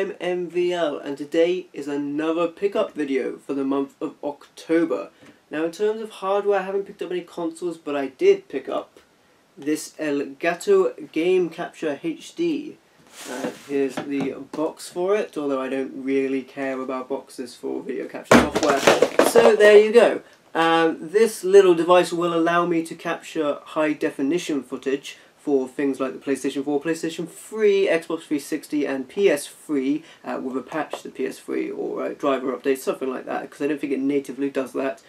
I'm MVL, and today is another pickup video for the month of October. Now, in terms of hardware, I haven't picked up any consoles, but I did pick up this Elgato Game Capture HD. Here's the box for it, although I don't really care about boxes for video capture software. So there you go. This little device will allow me to capture high definition footage for things like the PlayStation 4, PlayStation 3, Xbox 360 and PS3 with a patch to PS3 or driver update, something like that, because I don't think it natively does that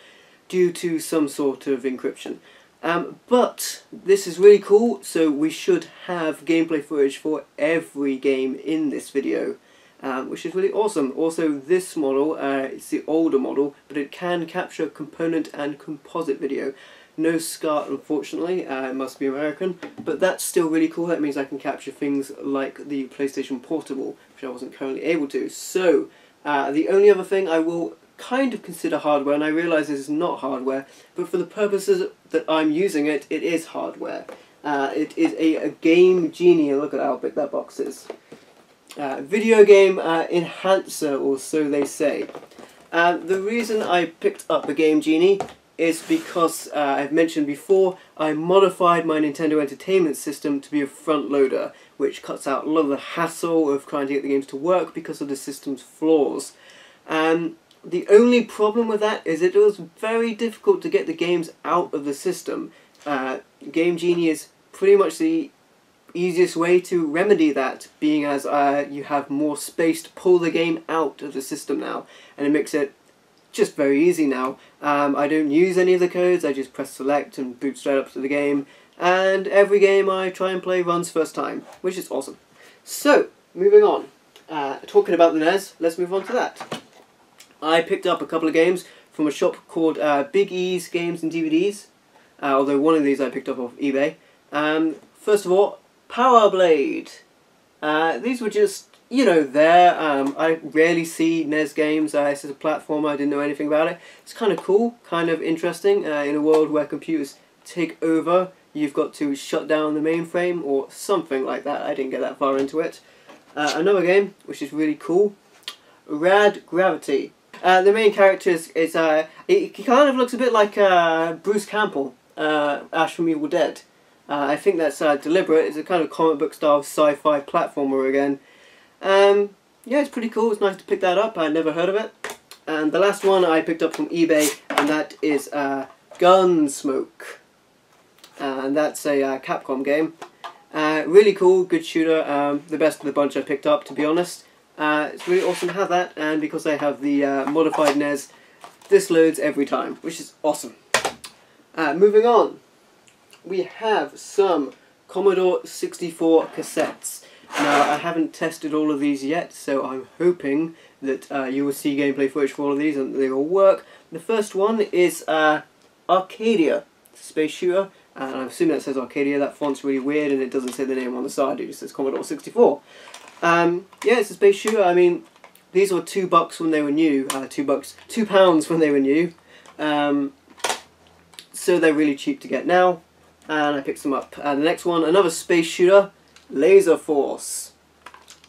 due to some sort of encryption. But this is really cool, so we should have gameplay footage for every game in this video, which is really awesome. Also, this model, it's the older model, but it can capture component and composite video. No SCART, unfortunately, it must be American, but that's still really cool. That means I can capture things like the PlayStation Portable, which I wasn't currently able to. So, the only other thing I will kind of consider hardware, and I realise this is not hardware, but for the purposes that I'm using it, it is hardware. It is a Game Genie, look at how big that box is. Video game enhancer, or so they say. The reason I picked up the Game Genie is because, I've mentioned before, I modified my Nintendo Entertainment System to be a front loader, which cuts out a lot of the hassle of trying to get the games to work because of the system's flaws. The only problem with that is it was very difficult to get the games out of the system. Game Genie is pretty much the easiest way to remedy that, being as you have more space to pull the game out of the system now, and it makes it just very easy now. I don't use any of the codes, I just press select and boot straight up to the game, and every game I try and play runs first time, which is awesome. So, moving on. Talking about the NES, let's move on to that. I picked up a couple of games from a shop called Big E's Games and DVDs, although one of these I picked up off eBay. First of all, Power Blade. These were just, you know, there. I rarely see NES games. This is a platformer, I didn't know anything about it. It's kind of cool, kind of interesting. In a world where computers take over, you've got to shut down the mainframe or something like that. I didn't get that far into it. Another game, which is really cool, Rad Gravity. The main character is he kind of looks a bit like Bruce Campbell, Ash from Evil Dead. I think that's deliberate. It's a kind of comic book style sci-fi platformer again. Yeah, it's pretty cool. It's nice to pick that up. I'd never heard of it. And the last one I picked up from eBay, and that is Gunsmoke. And that's a Capcom game. Really cool, good shooter. The best of the bunch I picked up, to be honest. It's really awesome to have that, and because I have the modified NES, this loads every time, which is awesome. Moving on, we have some Commodore 64 cassettes. Now, I haven't tested all of these yet, so I'm hoping that you will see gameplay footage for all of these and they will work. The first one is Arcadia, space shooter, and I assume that says Arcadia. That font's really weird and it doesn't say the name on the side, it just says Commodore 64. Yeah, it's a space shooter. I mean, these were $2 when they were new. £2 when they were new. So they're really cheap to get now, and I picked them up. The next one, another space shooter, Laser Force.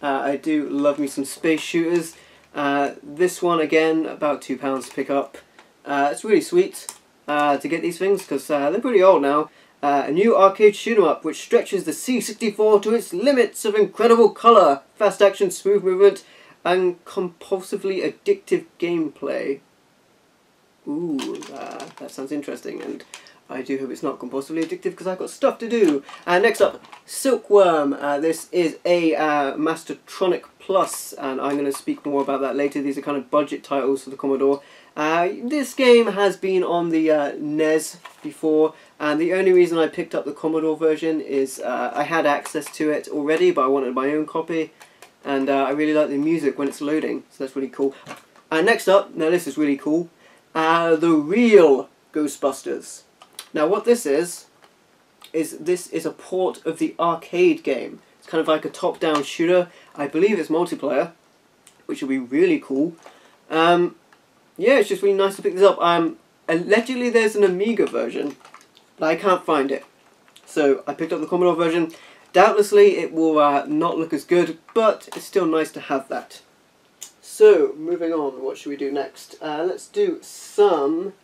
I do love me some space shooters. This one again, about £2 to pick up. It's really sweet to get these things because they're pretty old now. A new arcade shoot-'em-up which stretches the C64 to its limits of incredible colour, fast action, smooth movement, and compulsively addictive gameplay. Ooh, that sounds interesting, and I do hope it's not compulsively addictive because I've got stuff to do. Next up, Silkworm. This is a Mastertronic Plus, and I'm going to speak more about that later. These are kind of budget titles for the Commodore. This game has been on the NES before, and the only reason I picked up the Commodore version is I had access to it already, but I wanted my own copy, and I really like the music when it's loading, so that's really cool. Next up, now this is really cool, the real Ghostbusters. Now what this is a port of the arcade game. It's kind of like a top-down shooter. I believe it's multiplayer, which will be really cool. Yeah, it's just really nice to pick this up. Allegedly there's an Amiga version, but I can't find it. So I picked up the Commodore version. Doubtlessly it will not look as good, but it's still nice to have that. So, moving on, what should we do next? Let's do some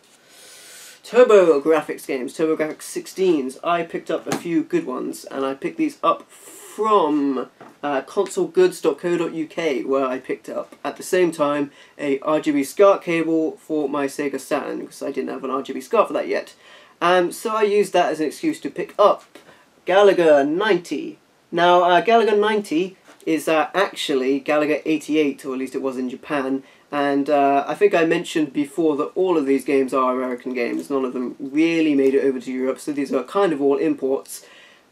TurboGrafx games, TurboGrafx 16s. I picked up a few good ones, and I picked these up from consolegoods.co.uk, where I picked up at the same time a RGB SCART cable for my Sega Saturn, because I didn't have an RGB SCART for that yet. So I used that as an excuse to pick up Gallagher 90. Now, Gallagher 90 is actually Gallagher 88, or at least it was in Japan, and I think I mentioned before that all of these games are American games. None of them really made it over to Europe, so these are kind of all imports.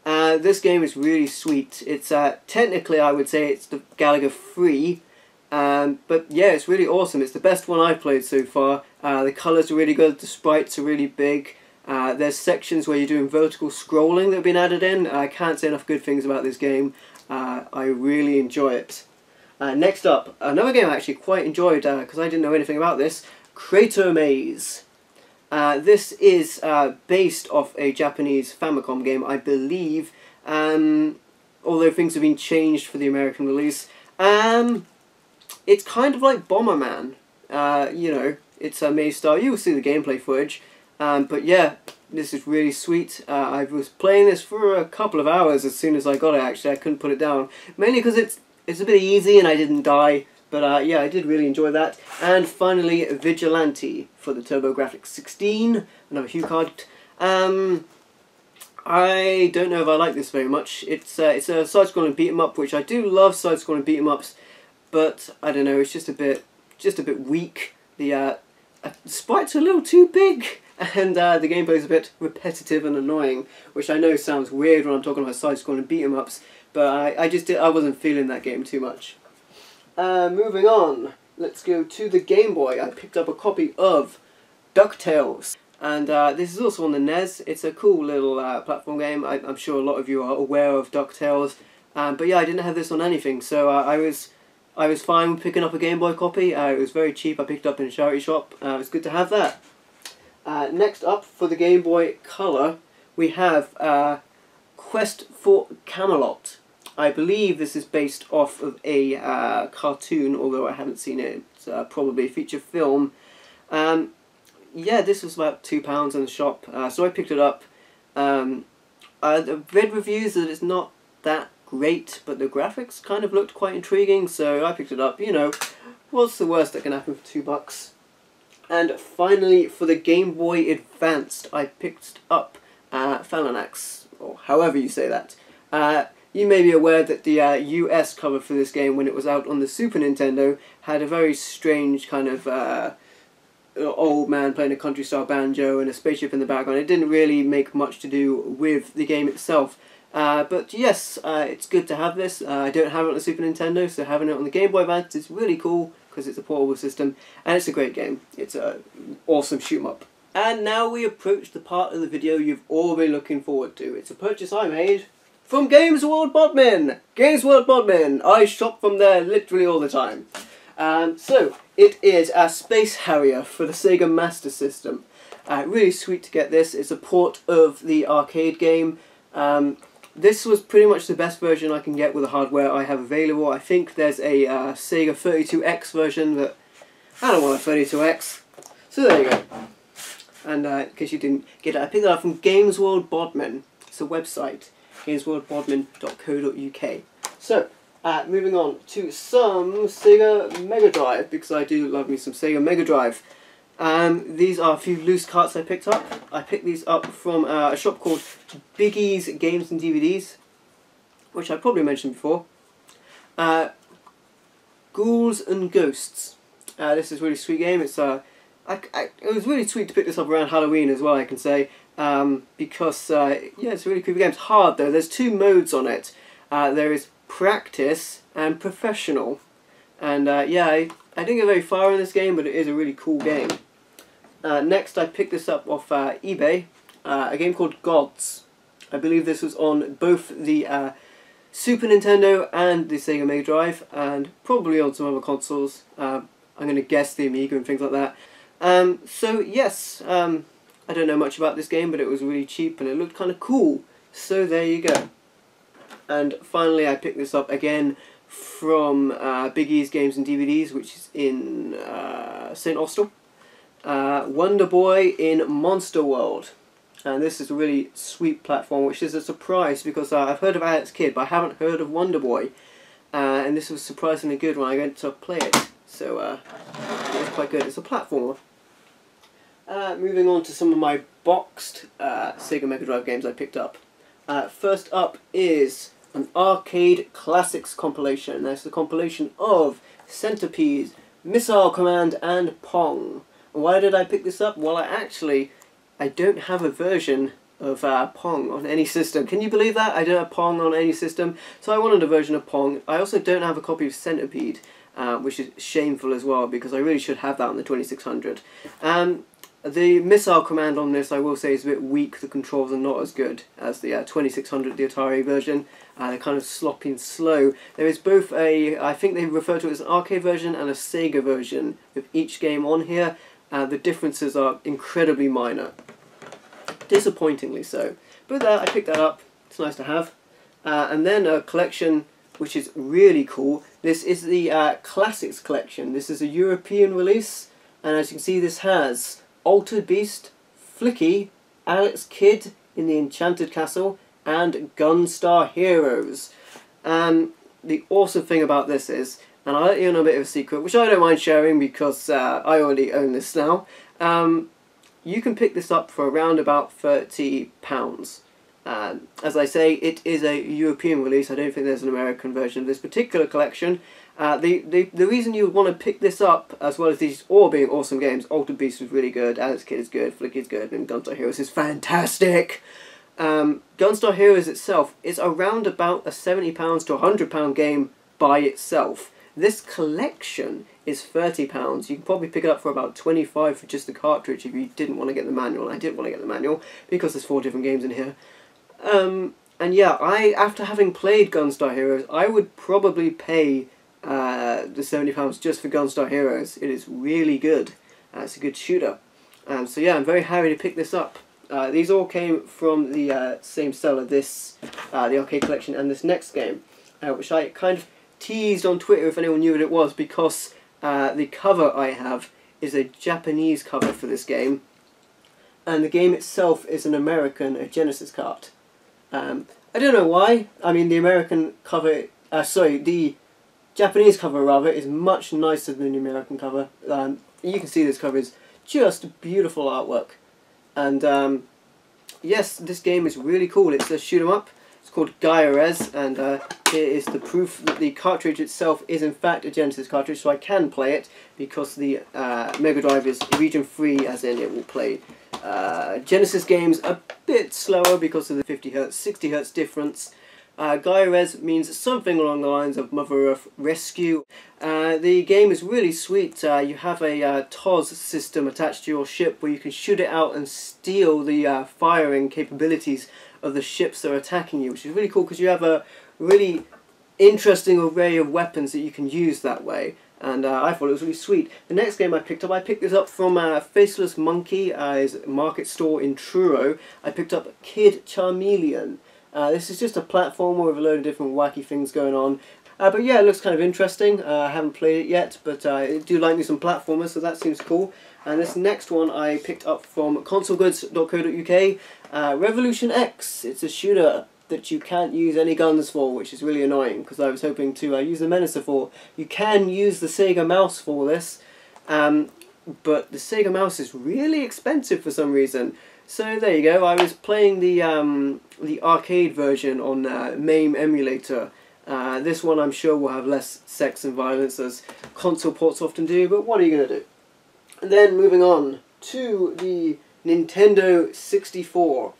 This game is really sweet. It's technically, I would say, it's the Gallagher 3, but yeah, it's really awesome. It's the best one I've played so far. The colours are really good, the sprites are really big. There's sections where you're doing vertical scrolling that have been added in. I can't say enough good things about this game. I really enjoy it. Next up, another game I actually quite enjoyed, because I didn't know anything about this, Crater Maze. This is based off a Japanese Famicom game, I believe, although things have been changed for the American release. It's kind of like Bomberman, you know, it's a maze style. You'll see the gameplay footage, but yeah, this is really sweet. I was playing this for a couple of hours as soon as I got it, actually. I couldn't put it down, mainly because it's a bit easy and I didn't die. But yeah, I did really enjoy that. And finally, Vigilante for the TurboGrafx 16, another Hue card. I don't know if I like this very much. It's a side-scrolling beat-em-up, which I do love side-scrolling beat-em-ups, but I don't know, it's just a bit weak. The sprites are a little too big, and the gameplay is a bit repetitive and annoying, which I know sounds weird when I'm talking about side-scrolling beat-em-ups, but I wasn't feeling that game too much. Moving on, let's go to the Game Boy. I picked up a copy of DuckTales, and this is also on the NES. It's a cool little platform game. I'm sure a lot of you are aware of DuckTales, but yeah, I didn't have this on anything, so I was fine with picking up a Game Boy copy. It was very cheap. I picked it up in a charity shop. It was good to have that. Next up, for the Game Boy Color, we have Quest for Camelot. I believe this is based off of a cartoon, although I haven't seen it. It's probably a feature film. Yeah, this was about £2 in the shop, so I picked it up. I've read reviews that it's not that great, but the graphics kind of looked quite intriguing, so I picked it up. You know, what's the worst that can happen for £2? And finally, for the Game Boy Advanced, I picked up Phalanx, or however you say that. You may be aware that the US cover for this game, when it was out on the Super Nintendo, had a very strange kind of old man playing a country-style banjo and a spaceship in the background. It didn't really make much to do with the game itself. But yes, it's good to have this. I don't have it on the Super Nintendo, so having it on the Game Boy Advance is really cool, because it's a portable system, and it's a great game. It's an awesome shoot-'em-up. And now we approach the part of the video you've all been looking forward to. It's a purchase I made from Games World Bodmin! Games World Bodmin! I shop from there literally all the time. So, it is a Space Harrier for the Sega Master System. Really sweet to get this. It's a port of the arcade game. This was pretty much the best version I can get with the hardware I have available. I think there's a Sega 32X version, but I don't want a 32X. So there you go. And in case you didn't get it, I picked it up from Games World Bodmin. It's a website. gamesworldbodmin.co.uk. So, moving on to some Sega Mega Drive, because I do love me some Sega Mega Drive. These are a few loose carts I picked up. I picked these up from a shop called Biggie's Games and DVDs, which I probably mentioned before. Ghouls and Ghosts. This is a really sweet game. It's it was really sweet to pick this up around Halloween as well, I can say. Because, yeah, it's a really creepy game. It's hard though. There's two modes on it. There is Practice and Professional. And yeah, I didn't get very far in this game, but it is a really cool game. Next, I picked this up off eBay. A game called Gods. I believe this was on both the Super Nintendo and the Sega Mega Drive, and probably on some other consoles. I'm going to guess the Amiga and things like that. So yes, I don't know much about this game, but it was really cheap and it looked kind of cool. So there you go. And finally I picked this up again from Big E's Games and DVDs, which is in St. Austell. Wonder Boy in Monster World. And this is a really sweet platform, which is a surprise because I've heard of Alex Kidd, but I haven't heard of Wonder Boy. And this was surprisingly good when I went to play it. So it was quite good. It's a platformer. Moving on to some of my boxed Sega Mega Drive games I picked up. First up is an Arcade Classics compilation. That's the compilation of Centipede, Missile Command, and Pong. And why did I pick this up? Well, I don't have a version of Pong on any system. Can you believe that? I don't have Pong on any system. So I wanted a version of Pong. I also don't have a copy of Centipede, which is shameful as well, because I really should have that on the 2600. The Missile Command on this, I will say, is a bit weak. The controls are not as good as the 2600, the Atari version. They're kind of sloppy and slow. There is both I think they refer to it as an arcade version and a Sega version of each game on here. The differences are incredibly minor. Disappointingly so. But I picked that up. It's nice to have. And then a collection which is really cool. This is the Classics collection. This is a European release. And as you can see, this has Altered Beast, Flicky, Alex Kidd in the Enchanted Castle, and Gunstar Heroes. The awesome thing about this is, and I'll let you know a bit of a secret, which I don't mind sharing because I already own this now. You can pick this up for around about £30. As I say, it is a European release. I don't think there's an American version of this particular collection. The reason you would want to pick this up, as well as these all being awesome games, Altered Beast was really good, Alex Kidd is good, Flicky is good, and Gunstar Heroes is fantastic. Gunstar Heroes itself is around about a £70 to £100 game by itself. This collection is £30. You can probably pick it up for about £25 for just the cartridge if you didn't want to get the manual. I didn't want to get the manual because there's 4 different games in here. And yeah, after having played Gunstar Heroes, I would probably pay the £70 just for Gunstar Heroes. It is really good. It's a good shooter. So yeah, I'm very happy to pick this up. These all came from the same seller, the arcade collection, and this next game, which I kind of teased on Twitter if anyone knew what it was, because the cover I have is a Japanese cover for this game, and the game itself is an American, a Genesis cart. I don't know why. I mean, the American cover, the Japanese cover rather, is much nicer than the American cover. You can see this cover is just beautiful artwork. And yes, this game is really cool. It's a shoot 'em up. It's called Gaia-Res, and here is the proof that the cartridge itself is in fact a Genesis cartridge, so I can play it because the Mega Drive is region free, as in it will play Genesis games a bit slower because of the 50Hz, 60Hz difference. Gaia-Res means something along the lines of Mother Earth Rescue. The game is really sweet. You have a TOS system attached to your ship where you can shoot it out and steal the firing capabilities of the ships that are attacking you, which is really cool because you have a really interesting array of weapons that you can use that way. And I thought it was really sweet. The next game I picked this up from Faceless Monkey, his market store in Truro. I picked up Kid Charmeleon. This is just a platformer with a load of different wacky things going on. But yeah, it looks kind of interesting. I haven't played it yet, but I do like me some platformers, so that seems cool. And this next one I picked up from consolegoods.co.uk, Revolution X. It's a shooter that you can't use any guns for, which is really annoying, because I was hoping to use the Menacer for. You can use the Sega mouse for this, but the Sega mouse is really expensive for some reason. So there you go, I was playing the arcade version on MAME emulator. This one I'm sure will have less sex and violence, as console ports often do, but what are you going to do? And then moving on to the Nintendo 64.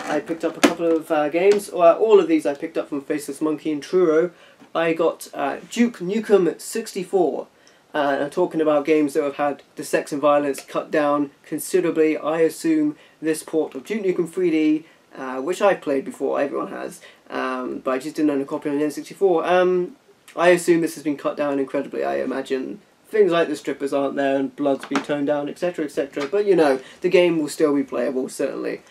I picked up a couple of games. All of these I picked up from Faceless Monkey in Truro. I got Duke Nukem 64. I'm talking about games that have had the sex and violence cut down considerably. I assume this port of Duke Nukem 3D, which I've played before, everyone has, but I just didn't own a copy on the N64. I assume this has been cut down incredibly. I imagine things like the strippers aren't there and blood's been toned down, etc, etc. But you know, the game will still be playable, certainly.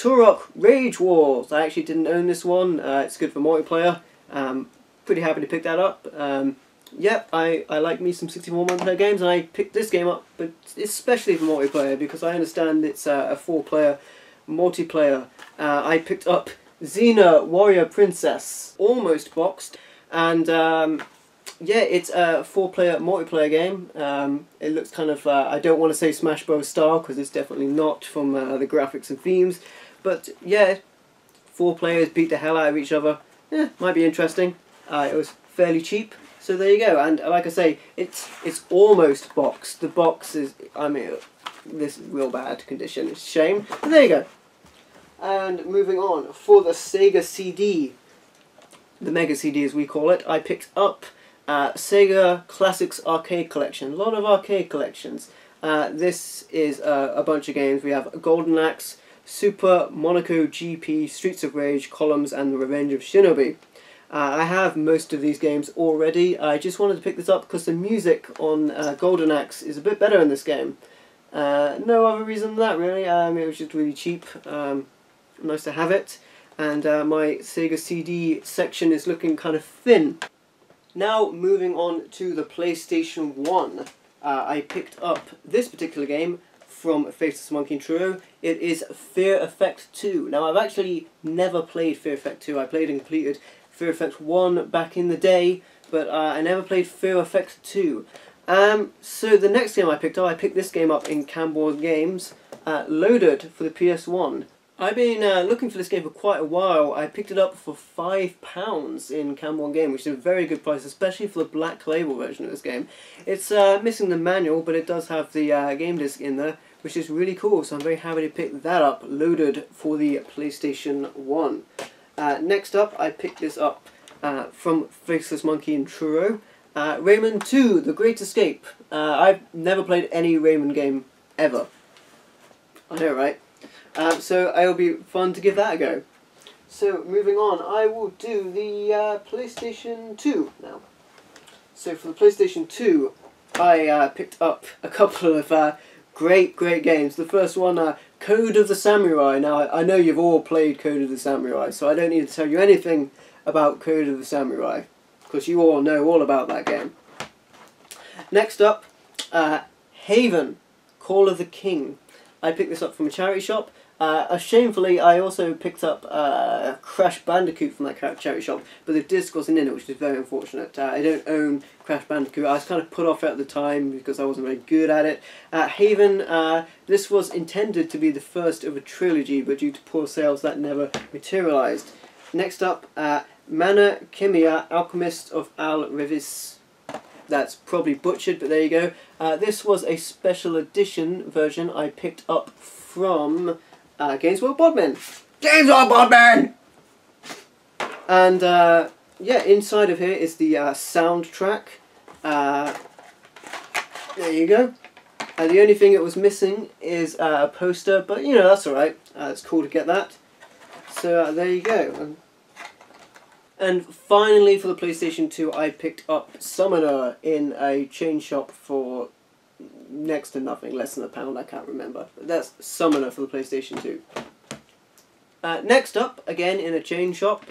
Turok Rage Wars. I actually didn't own this one. It's good for multiplayer. Pretty happy to pick that up. Yeah, I like me some 64 multiplayer games, and I picked this game up, but especially for multiplayer, because I understand it's a 4-player multiplayer. I picked up Xena Warrior Princess, almost boxed, and yeah, it's a 4-player multiplayer game. It looks kind of, I don't want to say Smash Bros. Style, because it's definitely not from the graphics and themes, but yeah, 4 players beat the hell out of each other. Yeah, might be interesting. It was fairly cheap. So there you go, and like I say, it's almost boxed. The box is, I mean, this is real bad condition. It's a shame. But there you go. And moving on, for the Sega CD, the Mega CD as we call it, I picked up Sega Classics Arcade Collection. A lot of arcade collections. This is a bunch of games. We have Golden Axe, Super Monaco GP, Streets of Rage, Columns, and The Revenge of Shinobi. I have most of these games already. I just wanted to pick this up because the music on Golden Axe is a bit better in this game. No other reason than that, really. It was just really cheap. Nice to have it. And my Sega CD section is looking kind of thin. Now, moving on to the PlayStation 1. I picked up this particular game from Faceless Monkey and Truro. It is Fear Effect 2. Now, I've actually never played Fear Effect 2. I played and completed Fear Effect 1 back in the day, but I never played Fear Effect 2. So the next game I picked this game up in Camborne Games, Loaded for the PS1. I've been looking for this game for quite a while. I picked it up for £5 in Camborne Game, which is a very good price, especially for the Black Label version of this game. It's missing the manual, but it does have the game disc in there, which is really cool, so I'm very happy to pick that up, Loaded for the PlayStation 1. Next up, I picked this up from Faceless Monkey and Truro. Rayman 2, The Great Escape. I've never played any Rayman game ever. I know, right? So it'll be fun to give that a go. So moving on, I will do the PlayStation 2 now. So for the PlayStation 2, I picked up a couple of great games. The first one, Code of the Samurai. Now, I know you've all played Code of the Samurai, so I don't need to tell you anything about Code of the Samurai, because you all know all about that game. Next up, Haven, Call of the King. I picked this up from a charity shop. Shamefully, I also picked up Crash Bandicoot from that charity shop, but the disc wasn't in it, which is very unfortunate. I don't own Crash Bandicoot. I was kind of put off at the time because I wasn't very good at it. Haven, this was intended to be the first of a trilogy, but due to poor sales, that never materialized. Next up, Mana Khemia, Alchemist of Al Revis. That's probably butchered, but there you go. This was a special edition version I picked up from Games World Bodmin. Games World Bodmin! And yeah, inside of here is the soundtrack. There you go. The only thing it was missing is a poster, but you know, that's alright. It's cool to get that. So there you go. And finally, for the PlayStation 2, I picked up Summoner in a chain shop for next to nothing, less than £1, I can't remember. But that's Summoner for the PlayStation 2. Next up, again in a chain shop,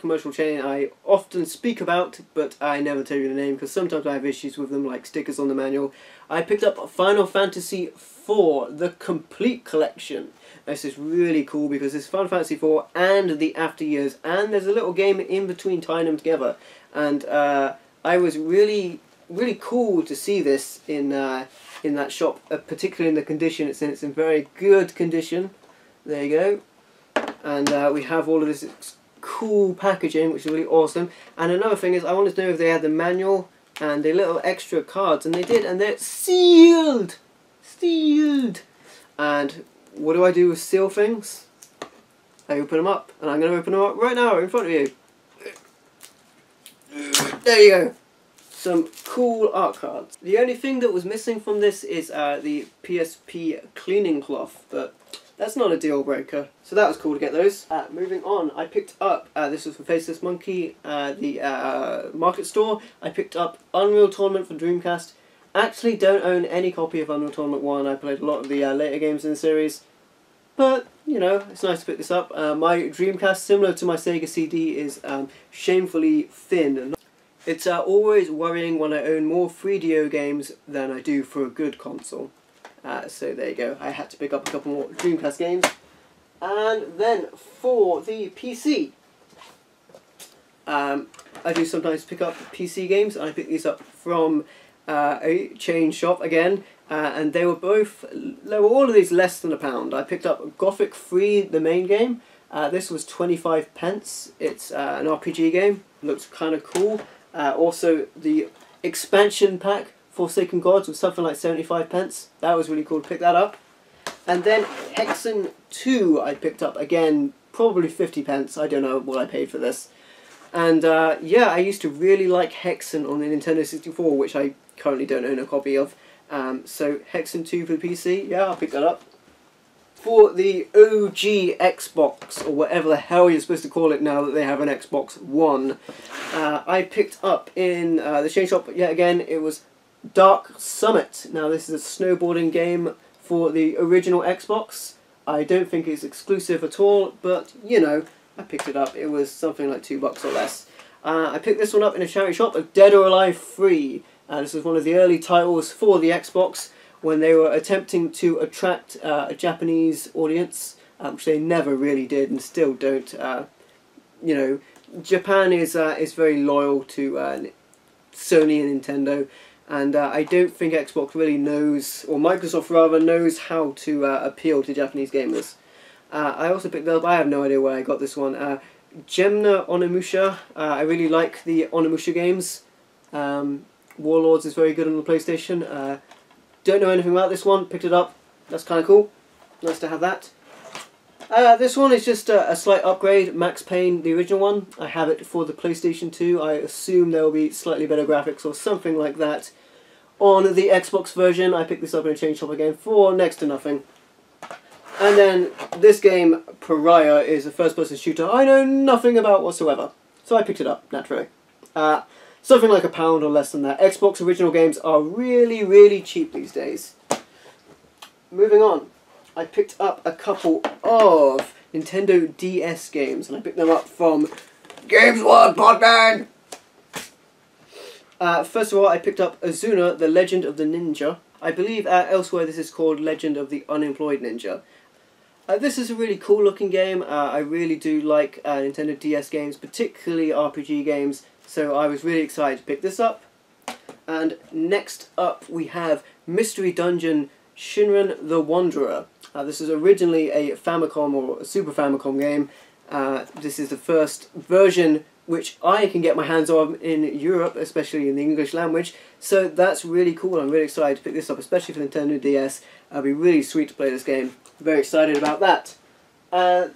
commercial chain I often speak about, but I never tell you the name because sometimes I have issues with them, like stickers on the manual. I picked up Final Fantasy IV, the complete collection. This is really cool because it's Final Fantasy IV and the After Years, and there's a little game in between tying them together. And I was really cool to see this in that shop, particularly in the condition it's in. It's in very good condition. There you go. And we have all of this cool packaging, which is really awesome. And another thing is, I wanted to know if they had the manual and the little extra cards, and they did, and they're sealed! Sealed! And what do I do with seal things? I open them up, and I'm going to open them up right now in front of you. There you go. Some cool art cards. The only thing that was missing from this is the PSP cleaning cloth, but that's not a deal breaker. So that was cool to get those. Moving on, I picked up, this was for Faceless Monkey, the Market Store. I picked up Unreal Tournament for Dreamcast. Actually don't own any copy of Unreal Tournament 1. I played a lot of the later games in the series. but you know, it's nice to pick this up. My Dreamcast, similar to my Sega CD, is shamefully thin. It's always worrying when I own more 3DO games than I do for a good console. So there you go, I had to pick up a couple more Dreamcast games. And then for the PC, I do sometimes pick up PC games. I pick these up from a chain shop again, and they were all of these less than £1. I picked up Gothic 3, the main game. This was 25p. It's an RPG game. Looks kind of cool. Also, the expansion pack, Forsaken Gods, was something like 75p. That was really cool to pick that up. And then Hexen 2 I picked up again, probably 50p. I don't know what I paid for this. And yeah, I used to really like Hexen on the Nintendo 64, which I currently don't own a copy of. So Hexen 2 for the PC, yeah, I'll pick that up. For the OG Xbox, or whatever the hell you're supposed to call it now that they have an Xbox One, I picked up in the chain shop yet again. It was Dark Summit. Now this is a snowboarding game for the original Xbox. I don't think it's exclusive at all, but you know, I picked it up. It was something like $2 or less. I picked this one up in a charity shop of Dead or Alive 3. This was one of the early titles for the Xbox when they were attempting to attract a Japanese audience, which they never really did and still don't. You know, Japan is very loyal to Sony and Nintendo, and I don't think Xbox really knows, or Microsoft rather, knows how to appeal to Japanese gamers. I also picked up, I have no idea where I got this one, Gemna Onimusha. I really like the Onimusha games. Warlords is very good on the PlayStation. Don't know anything about this one, picked it up, that's kind of cool, nice to have that. This one is just a slight upgrade, Max Payne, the original one. I have it for the PlayStation 2, I assume there will be slightly better graphics or something like that on the Xbox version. I picked this up in a chain shop again for next to nothing. And then this game, Pariah, is a first-person shooter I know nothing about whatsoever, so I picked it up, naturally. Something like £1 or less than that. Xbox original games are really, really cheap these days. Moving on, I picked up a couple of Nintendo DS games, and I picked them up from Games World Podman! First of all, I picked up Azuna, The Legend of the Ninja. I believe elsewhere this is called Legend of the Unemployed Ninja. This is a really cool looking game. I really do like Nintendo DS games, particularly RPG games, so I was really excited to pick this up. And next up we have Mystery Dungeon Shinran the Wanderer. This is originally a Famicom or a Super Famicom game. This is the first version which I can get my hands on in Europe, especially in the English language, so that's really cool. I'm really excited to pick this up, especially for Nintendo DS. It'll be really sweet to play this game. Very excited about that.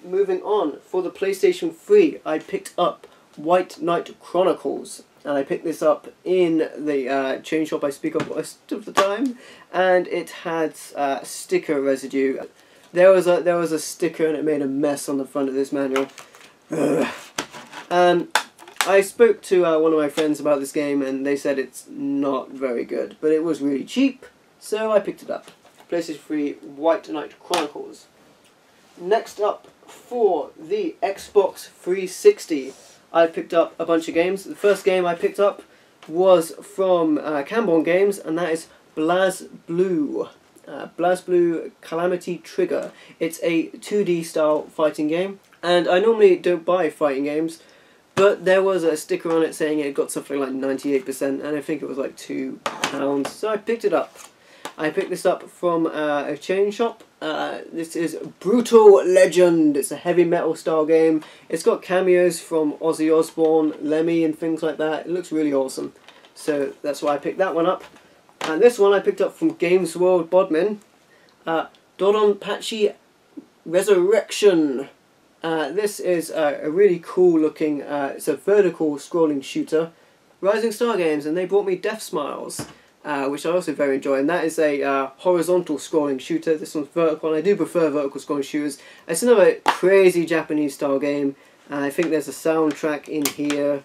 Moving on, for the PlayStation 3, I picked up White Knight Chronicles, and I picked this up in the chain shop I speak of most of the time, and it had sticker residue. There was a sticker and it made a mess on the front of this manual. I spoke to one of my friends about this game, and they said it's not very good, but it was really cheap, so I picked it up. PlayStation 3 White Knight Chronicles. Next up, for the Xbox 360, I picked up a bunch of games. The first game I picked up was from Camborne Games, and that is BlazBlue. BlazBlue Calamity Trigger. It's a 2D style fighting game, and I normally don't buy fighting games, but there was a sticker on it saying it got something like 98%, and I think it was like £2, so I picked it up. I picked this up from a chain shop. This is Brutal Legend. It's a heavy metal style game. It's got cameos from Ozzy Osbourne, Lemmy and things like that. It looks really awesome. So that's why I picked that one up. And this one I picked up from Games World Bodmin. Dodonpachi Resurrection. This is a really cool looking, it's a vertical scrolling shooter. Rising Star Games, and they brought me Death Smiles, which I also very enjoy, and that is a horizontal scrolling shooter. This one's vertical, and I do prefer vertical scrolling shooters. It's another crazy Japanese style game, and I think there's a soundtrack in here.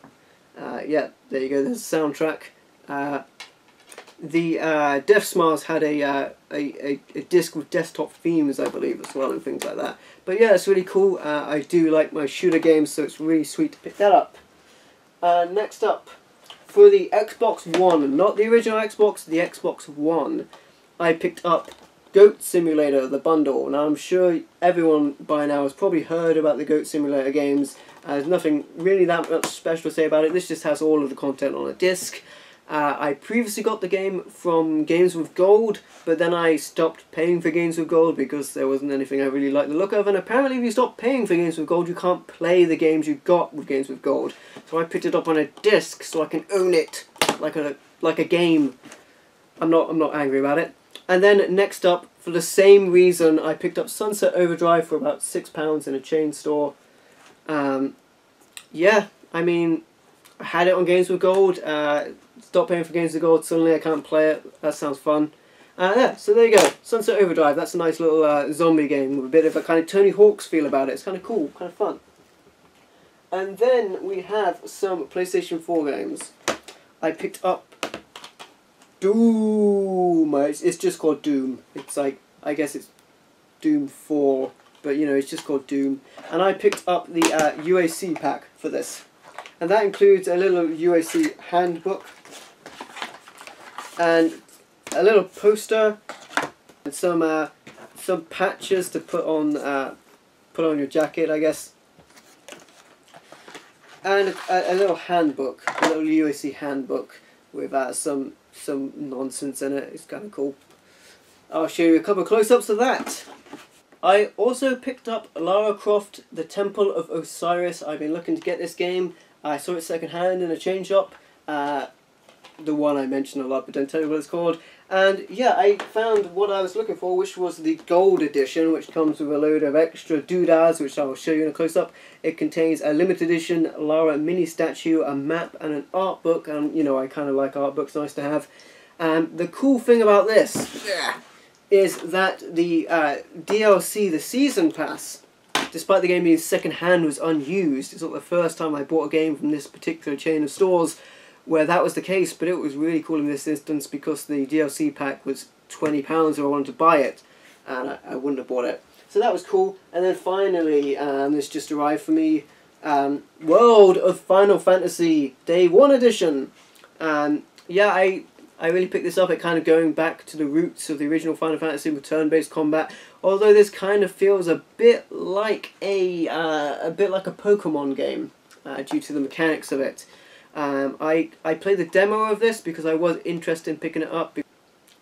Yeah, there you go, there's a soundtrack. the Death Smiles had a disc with desktop themes, I believe, as well, and things like that. But yeah, it's really cool. I do like my shooter games, so it's really sweet to pick that up. Next up, for the Xbox One, not the original Xbox, the Xbox One, I picked up Goat Simulator, the bundle. Now I'm sure everyone by now has probably heard about the Goat Simulator games. There's nothing really that much special to say about it. This just has all of the content on a disc. I previously got the game from Games with Gold, but then I stopped paying for Games with Gold because there wasn't anything I really liked the look of, and apparently if you stop paying for Games with Gold you can't play the games you got with Games with Gold. So I picked it up on a disc so I can own it like a game. I'm not angry about it. And then next up, for the same reason, I picked up Sunset Overdrive for about £6 in a chain store. Yeah, I mean, I had it on Games with Gold. Stopped paying for Games with Gold. Suddenly I can't play it. That sounds fun. Yeah, so there you go. Sunset Overdrive. That's a nice little zombie game with a bit of a kind of Tony Hawk's feel about it. It's kind of cool, kind of fun. And then we have some PlayStation 4 games. I picked up Doom. It's just called Doom. It's like, I guess it's Doom 4, but you know, it's just called Doom. And I picked up the UAC pack for this. And that includes a little UAC handbook and a little poster and some patches to put on your jacket, I guess. And a little handbook, a little UAC handbook with some nonsense in it. It's kind of cool. I'll show you a couple of close-ups of that. I also picked up Lara Croft, The Temple of Osiris. I've been looking to get this game. I saw it second-hand in a chain shop. The one I mentioned a lot, but don't tell you what it's called. And yeah, I found what I was looking for, which was the gold edition, which comes with a load of extra doodads, which I'll show you in a close-up. It contains a limited edition Lara mini statue, a map, and an art book. And you know, I kind of like art books, nice to have. And the cool thing about this is that the DLC, the Season Pass, despite the game being second-hand, was unused. It's not the first time I bought a game from this particular chain of stores where that was the case, but it was really cool in this instance because the DLC pack was £20 if I wanted to buy it, and I wouldn't have bought it. So that was cool. And then finally, this just arrived for me, World of Final Fantasy Day 1 Edition. Yeah, I really picked this up. It kind of going back to the roots of the original Final Fantasy with turn-based combat. Although this kind of feels a bit like a Pokemon game due to the mechanics of it. I played the demo of this because I was interested in picking it up.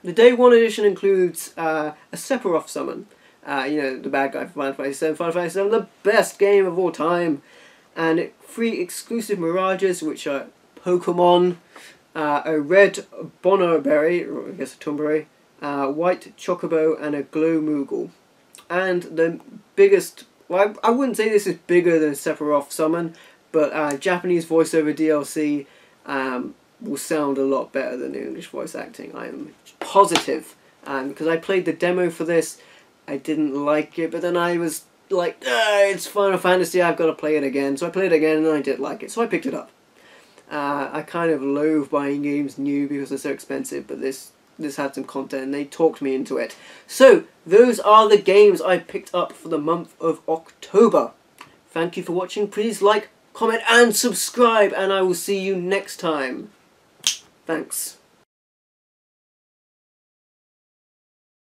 The Day 1 edition includes a Sephiroth summon. You know, the bad guy from Final Fantasy 7. Final Fantasy 7, the best game of all time. And 3 exclusive Mirages, which are Pokemon, a red Bono berry, or I guess a Tumberry, white Chocobo, and a Glow Moogle. And the biggest, well, I wouldn't say this is bigger than Sephiroth summon, but Japanese voiceover DLC will sound a lot better than the English voice acting. I am positive. Because I played the demo for this, I didn't like it, but then I was like, it's Final Fantasy, I've got to play it again. So I played it again and I did like it, so I picked it up. I kind of loathe buying games new because they're so expensive, but this had some content and they talked me into it. So, those are the games I picked up for the month of October. Thank you for watching. Please like, comment and subscribe, and I will see you next time. Thanks.